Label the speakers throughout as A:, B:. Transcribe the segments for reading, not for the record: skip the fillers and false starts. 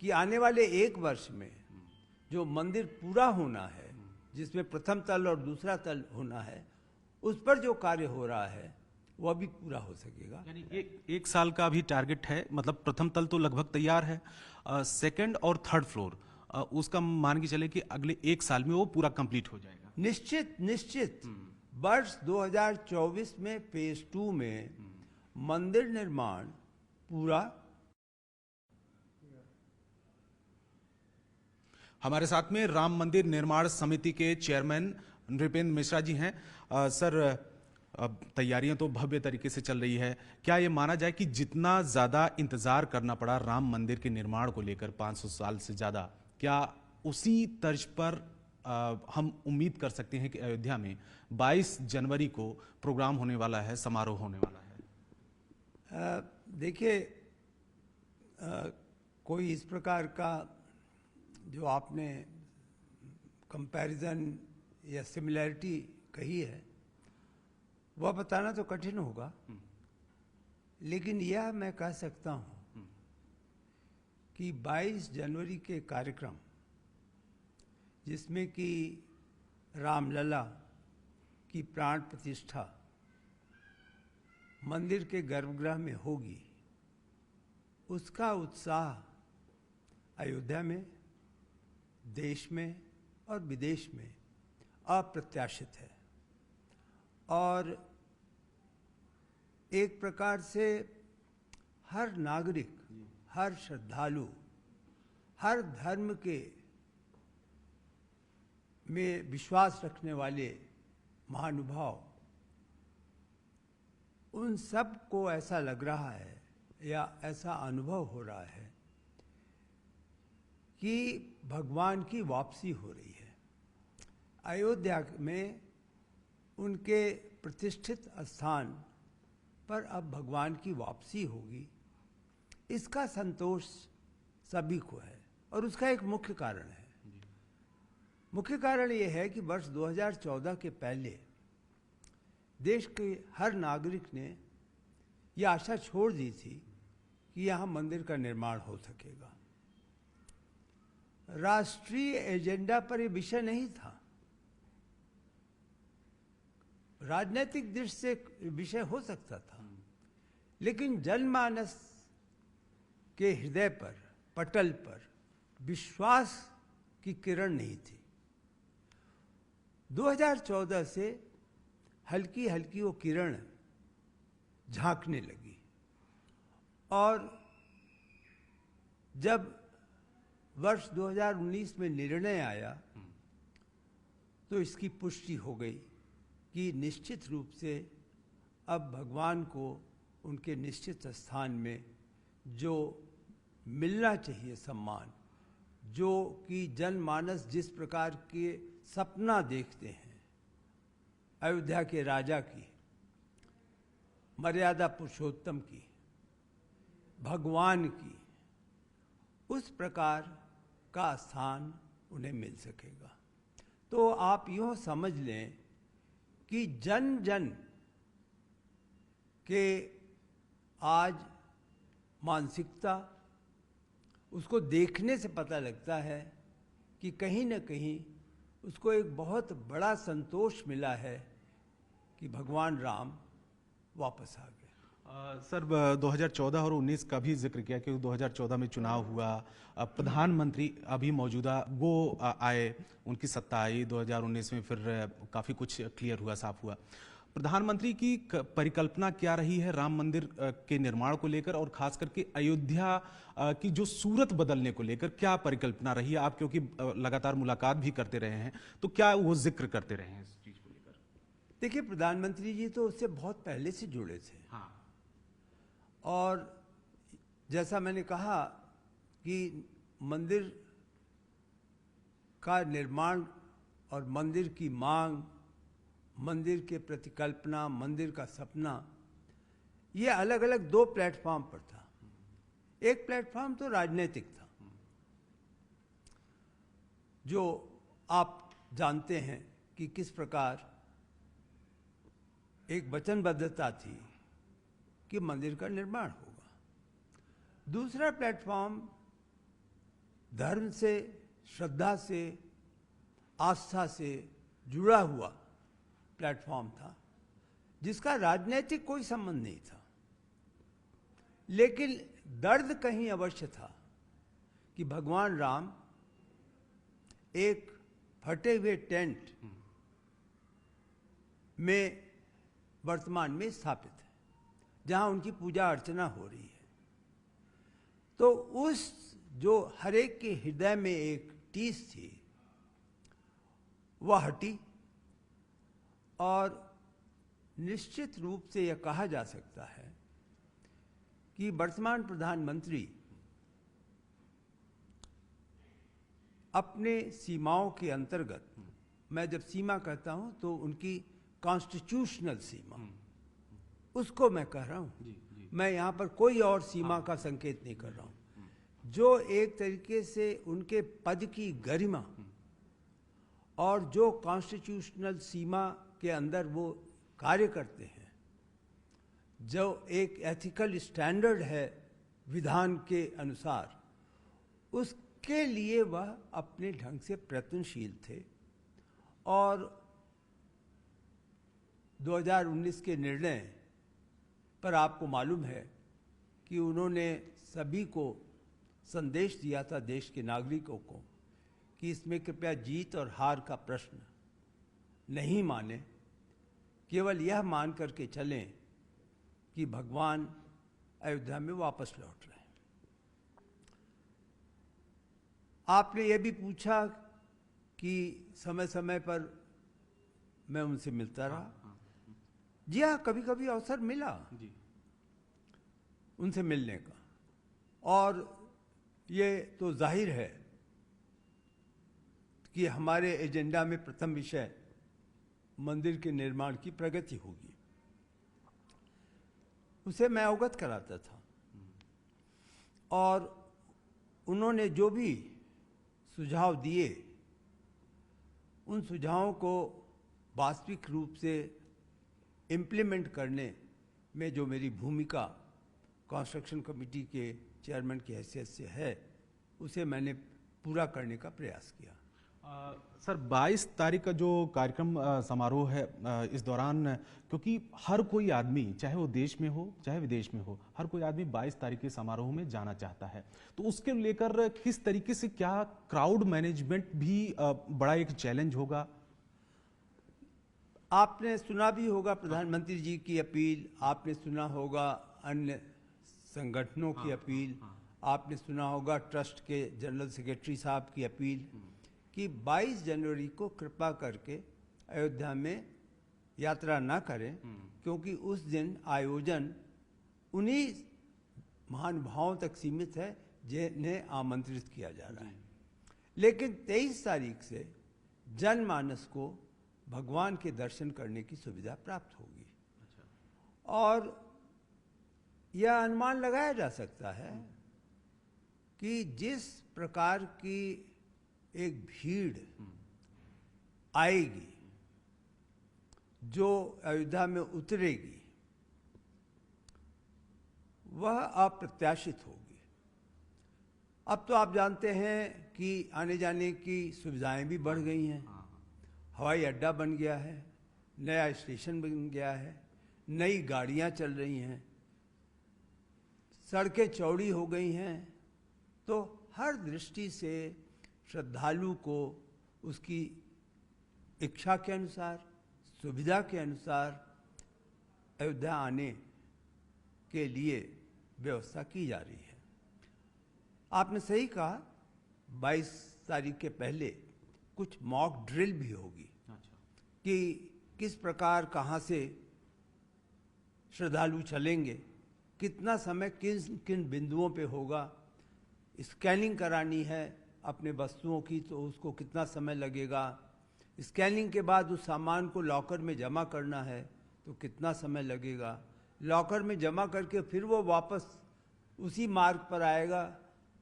A: कि आने वाले 1 वर्ष में जो मंदिर पूरा होना है, जिसमें प्रथम तल और दूसरा तल होना है, उस पर जो कार्य हो रहा है वह भी पूरा हो सकेगा।
B: यानी एक साल का भी टारगेट है, मतलब प्रथम तल तो लगभग तैयार है, सेकंड और थर्ड फ्लोर उसका मान के चले कि अगले 1 साल में वो पूरा कंप्लीट हो जाएगा।
A: निश्चित निश्चित वर्ष 2024 में फेज 2 में मंदिर निर्माण पूरा।
B: हमारे साथ में राम मंदिर निर्माण समिति के चेयरमैन नृपेंद्र मिश्रा जी हैं। सर, अब तैयारियां तो भव्य तरीके से चल रही है। क्या ये माना जाए कि जितना ज़्यादा इंतज़ार करना पड़ा राम मंदिर के निर्माण को लेकर 500 साल से ज़्यादा, क्या उसी तर्ज पर हम उम्मीद कर सकते हैं कि अयोध्या में 22 जनवरी को प्रोग्राम होने वाला है, समारोह होने वाला है?
A: देखिए, कोई इस प्रकार का जो आपने कंपैरिजन या सिमिलैरिटी कही है वह बताना तो कठिन होगा, लेकिन यह मैं कह सकता हूं कि 22 जनवरी के कार्यक्रम, जिसमें कि रामलला की प्राण प्रतिष्ठा मंदिर के गर्भगृह में होगी, उसका उत्साह अयोध्या में, देश में और विदेश में अप्रत्याशित है। और एक प्रकार से हर नागरिक, हर श्रद्धालु, हर धर्म के में विश्वास रखने वाले महानुभाव, उन सब को ऐसा लग रहा है या ऐसा अनुभव हो रहा है कि भगवान की वापसी हो रही है। अयोध्या में उनके प्रतिष्ठित स्थान पर अब भगवान की वापसी होगी, इसका संतोष सभी को है। और उसका एक मुख्य कारण है। मुख्य कारण यह है कि वर्ष 2014 के पहले देश के हर नागरिक ने यह आशा छोड़ दी थी कि यहाँ मंदिर का निर्माण हो सकेगा। राष्ट्रीय एजेंडा पर यह विषय नहीं था, राजनीतिक दृष्टि से विषय हो सकता था, लेकिन जनमानस के हृदय पर, पटल पर विश्वास की किरण नहीं थी। 2014 से हल्की हल्की वो किरण झांकने लगी, और जब वर्ष 2019 में निर्णय आया तो इसकी पुष्टि हो गई कि निश्चित रूप से अब भगवान को उनके निश्चित स्थान में जो मिलना चाहिए सम्मान, जो कि जनमानस जिस प्रकार के सपना देखते हैं अयोध्या के राजा की, मर्यादा पुरुषोत्तम की, भगवान की, उस प्रकार का स्थान उन्हें मिल सकेगा। तो आप यूँ समझ लें कि जन जन के आज मानसिकता, उसको देखने से पता लगता है कि कहीं न कहीं उसको एक बहुत बड़ा संतोष मिला है कि भगवान राम वापस आ गए।
B: सर, 2014 और 19 का भी जिक्र किया क्योंकि 2014 में चुनाव हुआ, प्रधानमंत्री अभी मौजूदा वो आए, उनकी सत्ता आई 2019 में, फिर काफ़ी कुछ क्लियर हुआ, साफ हुआ। प्रधानमंत्री की परिकल्पना क्या रही है राम मंदिर के निर्माण को लेकर, और खास करके अयोध्या की जो सूरत बदलने को लेकर क्या परिकल्पना रही है? आप क्योंकि लगातार मुलाकात भी करते रहे हैं, तो क्या वो जिक्र करते रहे हैं इस चीज़ को लेकर?
A: देखिए, प्रधानमंत्री जी तो उससे बहुत पहले से जुड़े थे।
B: हाँ।
A: और जैसा मैंने कहा कि मंदिर का निर्माण और मंदिर की मांग, मंदिर के प्रतिकल्पना, मंदिर का सपना, ये अलग अलग 2 प्लेटफॉर्म पर था। एक प्लेटफॉर्म तो राजनीतिक था, जो आप जानते हैं कि किस प्रकार एक वचनबद्धता थी कि मंदिर का निर्माण होगा। दूसरा प्लेटफॉर्म धर्म से, श्रद्धा से, आस्था से जुड़ा हुआ प्लेटफॉर्म था, जिसका राजनीतिक कोई संबंध नहीं था। लेकिन दर्द कहीं अवश्य था कि भगवान राम एक फटे हुए टेंट में वर्तमान में स्थापित है, जहां उनकी पूजा अर्चना हो रही है। तो उस जो हर एक के हृदय में एक टीस थी, वह हटी, और निश्चित रूप से यह कहा जा सकता है कि वर्तमान प्रधानमंत्री अपने सीमाओं के अंतर्गत, मैं जब सीमा कहता हूं तो उनकी कॉन्स्टिट्यूशनल सीमा, उसको मैं कह रहा हूं। मैं यहां पर कोई और सीमा का संकेत नहीं कर रहा हूं। जो एक तरीके से उनके पद की गरिमा और जो कॉन्स्टिट्यूशनल सीमा के अंदर वो कार्य करते हैं, जो एक एथिकल स्टैंडर्ड है विधान के अनुसार, उसके लिए वह अपने ढंग से प्रयत्नशील थे। और 2019 के निर्णय पर आपको मालूम है कि उन्होंने सभी को संदेश दिया था, देश के नागरिकों को, कि इसमें कृपया जीत और हार का प्रश्न नहीं माने, केवल यह मान करके चलें कि भगवान अयोध्या में वापस लौट रहे हैं। आपने ये भी पूछा कि समय समय पर मैं उनसे मिलता रहा। जी हाँ, कभी कभी अवसर मिला उनसे मिलने का, और ये तो जाहिर है कि हमारे एजेंडा में प्रथम विषय मंदिर के निर्माण की प्रगति होगी, उसे मैं अवगत कराता था। और उन्होंने जो भी सुझाव दिए, उन सुझावों को वास्तविक रूप से इम्प्लीमेंट करने में जो मेरी भूमिका कंस्ट्रक्शन कमेटी के चेयरमैन की हैसियत से है, उसे मैंने पूरा करने का प्रयास किया।
B: सर, 22 तारीख का जो कार्यक्रम समारोह है, इस दौरान क्योंकि हर कोई आदमी, चाहे वो देश में हो चाहे विदेश में हो, हर कोई आदमी 22 तारीख के समारोह में जाना चाहता है, तो उसके लेकर किस तरीके से, क्या क्राउड मैनेजमेंट भी बड़ा एक चैलेंज होगा?
A: आपने सुना भी होगा प्रधानमंत्री जी की अपील, आपने सुना होगा अन्य संगठनों की अपील, आपने सुना होगा ट्रस्ट के जनरल सेक्रेटरी साहब की अपील कि 22 जनवरी को कृपा करके अयोध्या में यात्रा ना करें, क्योंकि उस दिन आयोजन उन्हीं महानुभावों तक सीमित है जिन्हें आमंत्रित किया जा रहा है। लेकिन 23 तारीख से जनमानस को भगवान के दर्शन करने की सुविधा प्राप्त होगी। और यह अनुमान लगाया जा सकता है कि जिस प्रकार की एक भीड़ आएगी, जो अयोध्या में उतरेगी, वह अप्रत्याशित होगी। अब तो आप जानते हैं कि आने जाने की सुविधाएं भी बढ़ गई हैं। हवाई अड्डा बन गया है, नया स्टेशन बन गया है, नई गाड़ियां चल रही हैं, सड़कें चौड़ी हो गई हैं। तो हर दृष्टि से श्रद्धालु को उसकी इच्छा के अनुसार, सुविधा के अनुसार अयोध्या आने के लिए व्यवस्था की जा रही है। आपने सही कहा, 22 तारीख के पहले कुछ मॉक ड्रिल भी होगी कि किस प्रकार, कहाँ से श्रद्धालु चलेंगे, कितना समय किन किन बिंदुओं पे होगा, स्कैनिंग करानी है अपने वस्तुओं की तो उसको कितना समय लगेगा, स्कैनिंग के बाद उस सामान को लॉकर में जमा करना है तो कितना समय लगेगा, लॉकर में जमा करके फिर वो वापस उसी मार्ग पर आएगा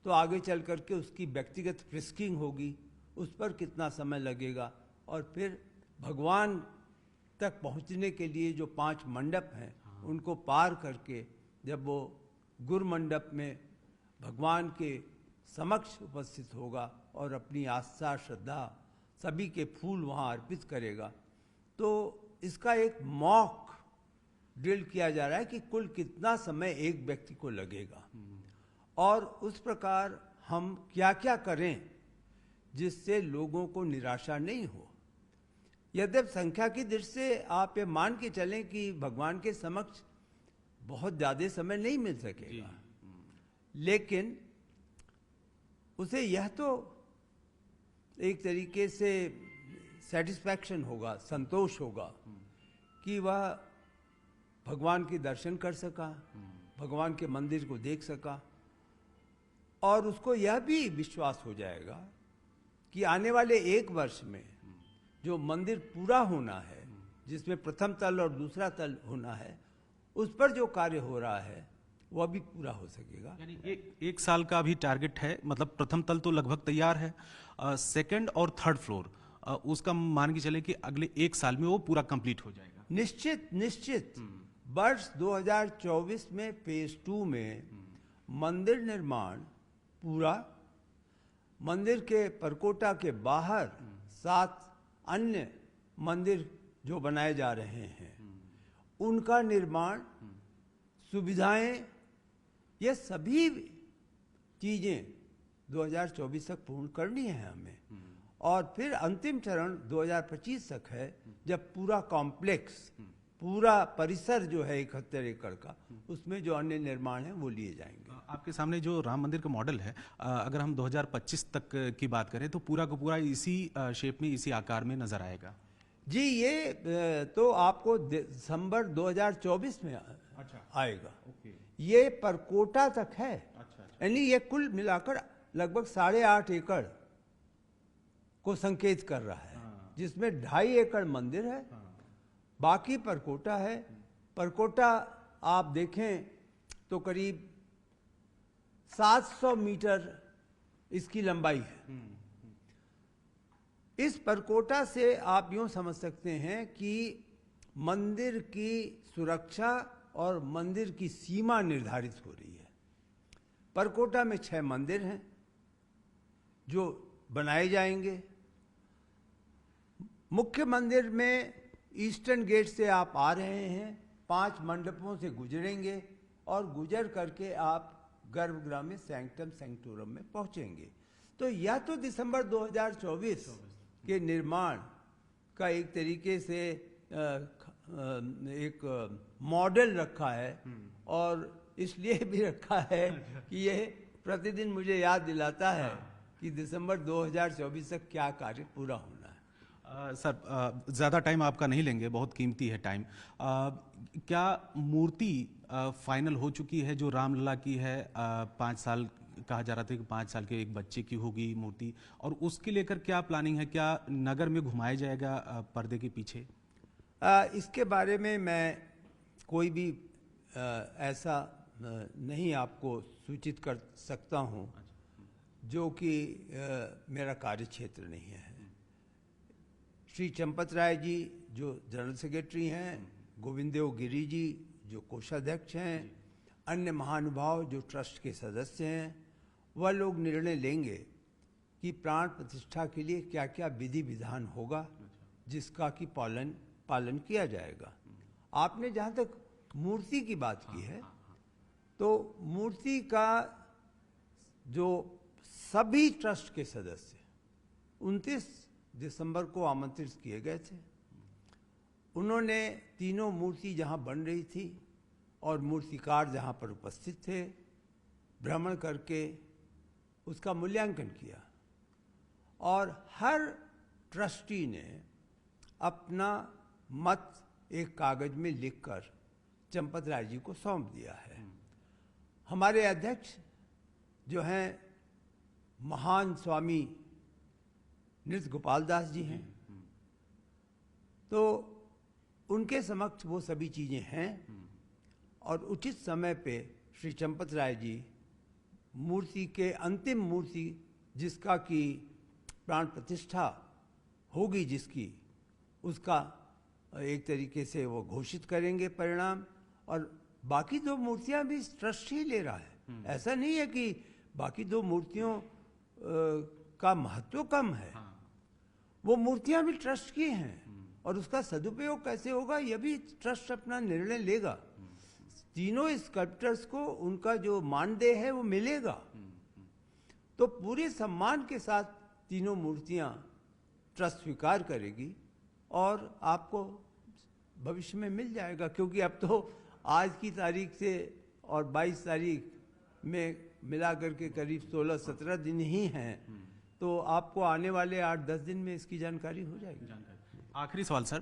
A: तो आगे चल करके उसकी व्यक्तिगत फ्रिस्किंग होगी, उस पर कितना समय लगेगा, और फिर भगवान तक पहुंचने के लिए जो 5 मंडप हैं उनको पार करके जब वो गुरु मंडप में भगवान के समक्ष उपस्थित होगा और अपनी आस्था श्रद्धा सभी के फूल वहाँ अर्पित करेगा, तो इसका एक मॉक ड्रिल किया जा रहा है कि कुल कितना समय एक व्यक्ति को लगेगा और उस प्रकार हम क्या क्या करें जिससे लोगों को निराशा नहीं हो। यद्यप संख्या की दृष्टि से आप ये मान के चलें कि भगवान के समक्ष बहुत ज़्यादा समय नहीं मिल सकेगा, लेकिन उसे यह तो एक तरीके से सेटिस्फैक्शन होगा, संतोष होगा कि वह भगवान के दर्शन कर सका, भगवान के मंदिर को देख सका, और उसको यह भी विश्वास हो जाएगा कि आने वाले 1 वर्ष में जो मंदिर पूरा होना है, जिसमें प्रथम तल और दूसरा तल होना है, उस पर जो कार्य हो रहा है वह भी पूरा हो सकेगा।
B: यानी एक साल का भी टारगेट है, मतलब प्रथम तल तो लगभग तैयार है, सेकंड और थर्ड फ्लोर उसका मान के चले कि अगले 1 साल में वो पूरा कंप्लीट हो जाएगा।
A: निश्चित वर्ष 2024 में फेज 2 में मंदिर निर्माण पूरा, मंदिर के परकोटा के बाहर 7 अन्य मंदिर जो बनाए जा रहे हैं उनका निर्माण, सुविधाएं, ये सभी चीजें 2024 तक पूर्ण करनी है हमें, और फिर अंतिम चरण 2025 तक है जब पूरा कॉम्प्लेक्स, पूरा परिसर जो है 71 एकड़ का, उसमें जो अन्य निर्माण है वो लिए जाएंगे।
B: आपके सामने जो राम मंदिर का मॉडल है, अगर हम 2025 तक की बात करें तो पूरा का पूरा इसी शेप में, इसी आकार में नजर आएगा।
A: जी, ये तो आपको दिसंबर 2024 में आएगा। ये परकोटा तक है, यानी ये कुल मिलाकर लगभग 8.5 एकड़ को संकेत कर रहा है, जिसमें 2.5 एकड़ मंदिर है, बाकी परकोटा है। परकोटा आप देखें तो करीब 700 मीटर इसकी लंबाई है। इस परकोटा से आप यूं समझ सकते हैं कि मंदिर की सुरक्षा और मंदिर की सीमा निर्धारित हो रही है। परकोटा में 6 मंदिर हैं जो बनाए जाएंगे। मुख्य मंदिर में ईस्टर्न गेट से आप आ रहे हैं, 5 मंडपों से गुजरेंगे और गुजर करके आप गर्भगृह में सैंक्टम सैंक्टोरम में पहुंचेंगे। तो यह तो दिसंबर 2024 के निर्माण का एक तरीके से एक मॉडल रखा है, और इसलिए भी रखा है कि यह प्रतिदिन मुझे याद दिलाता है कि दिसंबर 2024 तक क्या कार्य पूरा होना है।
B: सर, ज़्यादा टाइम आपका नहीं लेंगे, बहुत कीमती है टाइम। क्या मूर्ति फाइनल हो चुकी है जो रामलला की है? 5 साल कहा जा रहा था कि 5 साल के एक बच्चे की होगी मूर्ति, और उसके लेकर क्या प्लानिंग है? क्या नगर में घुमाया जाएगा पर्दे के पीछे?
A: इसके बारे में मैं कोई भी ऐसा नहीं आपको सूचित कर सकता हूँ जो कि मेरा कार्य क्षेत्र नहीं है। श्री चंपत राय जी जो जनरल सेक्रेटरी हैं, गोविंदेव गिरी जी जो कोषाध्यक्ष हैं, अन्य महानुभाव जो ट्रस्ट के सदस्य हैं, वह लोग निर्णय लेंगे कि प्राण प्रतिष्ठा के लिए क्या क्या विधि विधान होगा जिसका कि पालन किया जाएगा। आपने जहाँ तक मूर्ति की बात की है, तो मूर्ति का जो सभी ट्रस्ट के सदस्य 29 दिसंबर को आमंत्रित किए गए थे, उन्होंने तीनों मूर्ति जहाँ बन रही थी और मूर्तिकार जहाँ पर उपस्थित थे, भ्रमण करके उसका मूल्यांकन किया, और हर ट्रस्टी ने अपना मत एक कागज में लिखकर चंपत राय जी को सौंप दिया है। हमारे अध्यक्ष जो हैं महान स्वामी नृत्य गोपाल दास जी हैं, तो उनके समक्ष वो सभी चीज़ें हैं, और उचित समय पे श्री चंपत राय जी मूर्ति के अंतिम मूर्ति जिसका कि प्राण प्रतिष्ठा होगी, जिसकी उसका एक तरीके से वो घोषित करेंगे परिणाम, और बाकी 2 मूर्तियां भी ट्रस्ट ही ले रहा है। ऐसा नहीं है कि बाकी दो मूर्तियों का महत्व कम है। वो मूर्तियां भी ट्रस्ट की हैं और उसका सदुपयोग कैसे होगा यह भी ट्रस्ट अपना निर्णय लेगा। तीनों स्कल्प्टर्स को उनका जो मानदेय है वो मिलेगा, तो पूरे सम्मान के साथ तीनों मूर्तियां ट्रस्ट स्वीकार करेगी और आपको भविष्य में मिल जाएगा, क्योंकि अब तो आज की तारीख से और 22 तारीख में मिला करके करीब 16-17 दिन ही हैं, तो आपको आने वाले 8-10 दिन में इसकी जानकारी हो जाएगी।
B: आखिरी सवाल सर,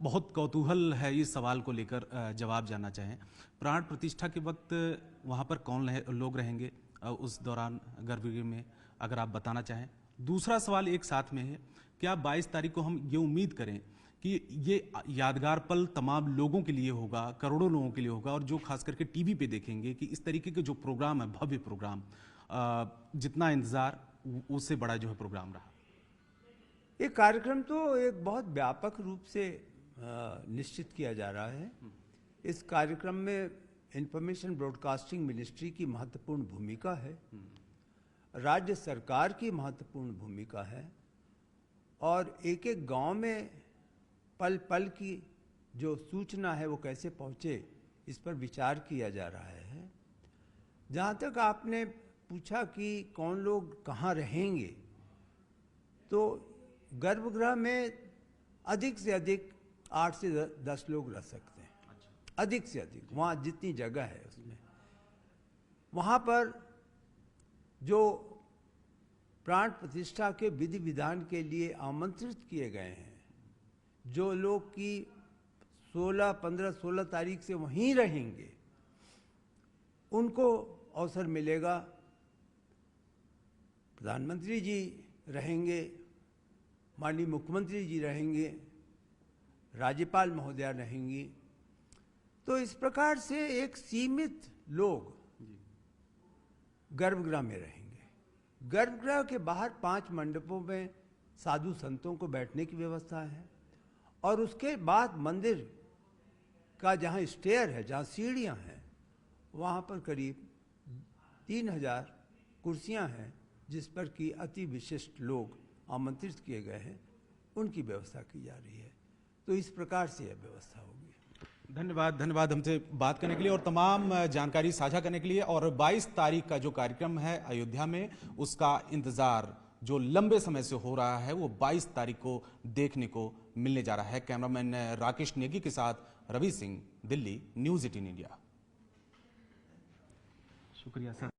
B: बहुत कौतूहल है इस सवाल को लेकर, जवाब जानना चाहें। प्राण प्रतिष्ठा के वक्त वहाँ पर कौन लोग रहेंगे उस दौरान गर्भगृह में, अगर आप बताना चाहें। दूसरा सवाल एक साथ में है, क्या 22 तारीख को हम ये उम्मीद करें कि ये यादगार पल तमाम लोगों के लिए होगा, करोड़ों लोगों के लिए होगा, और जो खास करके टीवी पे देखेंगे कि इस तरीके के जो प्रोग्राम है, भव्य प्रोग्राम, जितना इंतजार उससे बड़ा जो है प्रोग्राम रहा।
A: ये कार्यक्रम तो एक बहुत व्यापक रूप से निश्चित किया जा रहा है। इस कार्यक्रम में इंफॉर्मेशन ब्रॉडकास्टिंग मिनिस्ट्री की महत्वपूर्ण भूमिका है, राज्य सरकार की महत्वपूर्ण भूमिका है, और एक एक गांव में पल पल की जो सूचना है वो कैसे पहुंचे, इस पर विचार किया जा रहा है। जहाँ तक आपने पूछा कि कौन लोग कहाँ रहेंगे, तो गर्भगृह में अधिक से अधिक 8 से 10 लोग रह सकते हैं। अधिक से अधिक, वहाँ जितनी जगह है उसमें। वहाँ पर जो प्राण प्रतिष्ठा के विधि विधान के लिए आमंत्रित किए गए हैं, जो लोग की 15-16 तारीख से वहीं रहेंगे, उनको अवसर मिलेगा। प्रधानमंत्री जी रहेंगे, माननीय मुख्यमंत्री जी रहेंगे, राज्यपाल महोदया रहेंगी। तो इस प्रकार से एक सीमित लोग गर्भगृह में रहेंगे। गर्भगृह के बाहर 5 मंडपों में साधु संतों को बैठने की व्यवस्था है, और उसके बाद मंदिर का जहाँ स्टेयर है, जहाँ सीढ़ियाँ हैं, वहाँ पर करीब 3000 कुर्सियाँ हैं, जिस पर कि अति विशिष्ट लोग आमंत्रित किए गए हैं, उनकी व्यवस्था की जा रही है। तो इस प्रकार से यह व्यवस्था होगी।
B: धन्यवाद हमसे बात करने के लिए और तमाम जानकारी साझा करने के लिए। और 22 तारीख का जो कार्यक्रम है अयोध्या में, उसका इंतजार जो लंबे समय से हो रहा है, वो 22 तारीख को देखने को मिलने जा रहा है। कैमरामैन राकेश नेगी के साथ रवि सिंह, दिल्ली, न्यूज़ 18 इंडिया। शुक्रिया सर।